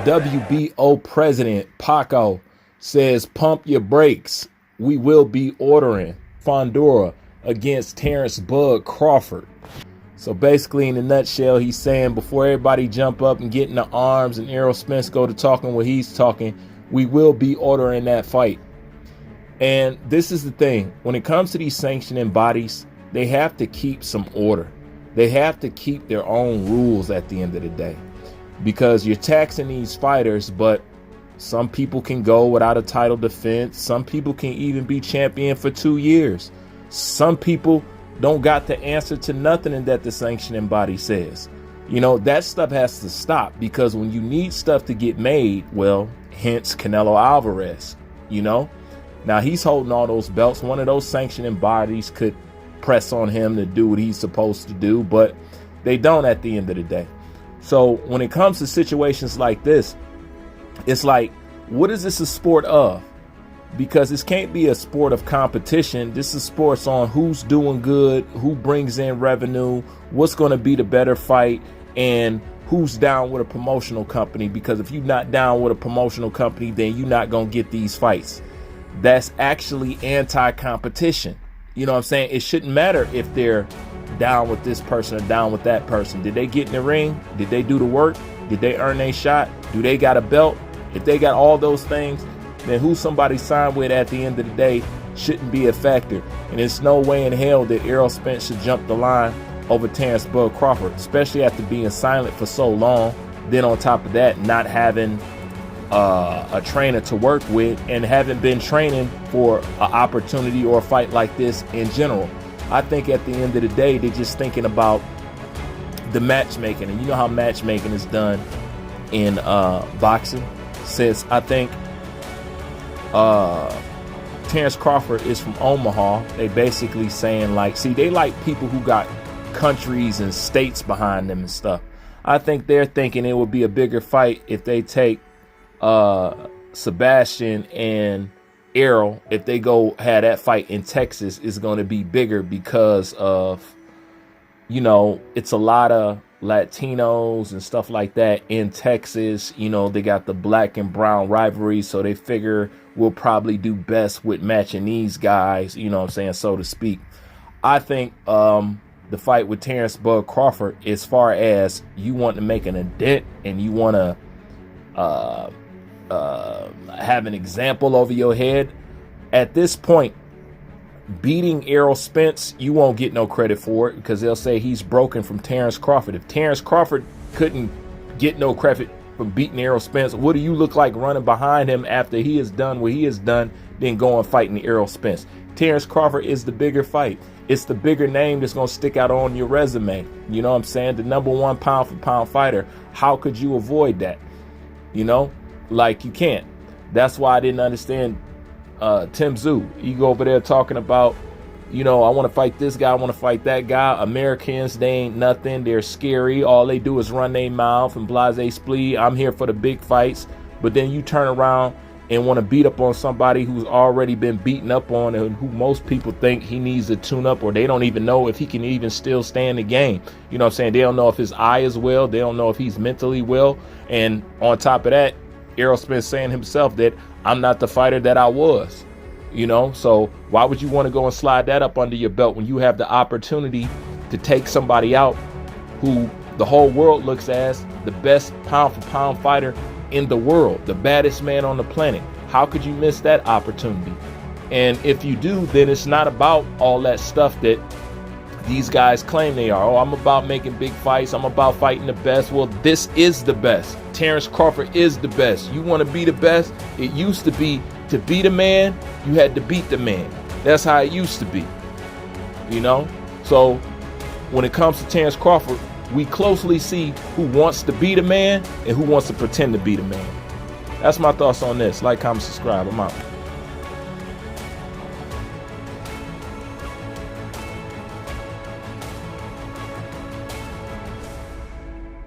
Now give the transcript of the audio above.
WBO president Paco says, pump your brakes. We will be ordering Fondora against Terrence Bud Crawford. So basically, in a nutshell, he's saying before everybody jump up and get in the arms and Errol Spence go to talking what he's talking, we will be ordering that fight. And this is the thing. When it comes to these sanctioning bodies, they have to keep some order. They have to keep their own rules at the end of the day. Because you're taxing these fighters, but some people can go without a title defense. Some people can even be champion for 2 years. Some people don't got the answer to nothing in that the sanctioning body says. You know, that stuff has to stop, because when you need stuff to get made, well, hence Canelo Alvarez, you know. Now he's holding all those belts. One of those sanctioning bodies could press on him to do what he's supposed to do, but they don't at the end of the day. So when it comes to situations like this, it's like, what is this a sport of? Because this can't be a sport of competition. This is sports on who's doing good, who brings in revenue, what's going to be the better fight, and who's down with a promotional company. Because if you're not down with a promotional company, then you're not going to get these fights. That's actually anti-competition. You know what I'm saying? It shouldn't matter if they're down with this person or down with that person. Did they get in the ring? Did they do the work? Did they earn a shot? Do they got a belt? If they got all those things, then who somebody signed with at the end of the day shouldn't be a factor. And there's no way in hell that Errol Spence should jump the line over Terrence Bud Crawford, especially after being silent for so long. Then on top of that, not having a trainer to work with, and haven't been training for an opportunity or a fight like this in general. I think at the end of the day, they're just thinking about the matchmaking. And you know how matchmaking is done in boxing. Since I think Terrence Crawford is from Omaha, they basically saying like, see, they like people who got countries and states behind them and stuff. I think they're thinking it would be a bigger fight if they take Sebastian and Eroll. If they go have that fight in Texas, is going to be bigger because of, you know, it's a lot of Latinos and stuff like that in Texas. You know, they got the black and brown rivalry, so they figure we'll probably do best with matching these guys, you know what I'm saying, so to speak. I think the fight with Terrence Bud Crawford, as far as you want to make an dent and you want to have an example over your head, at this point, beating Errol Spence, you won't get no credit for it, because they'll say he's broken from Terrence Crawford. If Terrence Crawford couldn't get no credit for beating Errol Spence, what do you look like running behind him after he has done what he has done, then going fighting Errol Spence? Terrence Crawford is the bigger fight. It's the bigger name that's going to stick out on your resume. You know what I'm saying? The #1 pound for pound fighter. How could you avoid that? You know, like, you can't. That's why I didn't understand Tim Tszyu. You go over there talking about, you know, I want to fight this guy, I want to fight that guy. Americans, they ain't nothing. They're scary. All they do is run their mouth and blase splee. I'm here for the big fights. But then you turn around and want to beat up on somebody who's already been beaten up on, and who most people think he needs to tune up, or they don't even know if he can even still stay in the game. You know what I'm saying? They don't know if his eye is well. They don't know if he's mentally well. And on top of that, Errol Spence saying himself that I'm not the fighter that I was, you know. So why would you want to go and slide that up under your belt when you have the opportunity to take somebody out who the whole world looks as the best pound for pound fighter in the world, the baddest man on the planet? How could you miss that opportunity? And if you do, then it's not about all that stuff that these guys claim they are. Oh, I'm about making big fights. I'm about fighting the best. Well, this is the best. Terrence Crawford is the best. You want to be the best? It used to be, to beat a man, you had to beat the man. That's how it used to be, you know? So when it comes to Terrence Crawford, we closely see who wants to beat a man and who wants to pretend to beat a man. That's my thoughts on this. Like, comment, subscribe. I'm out.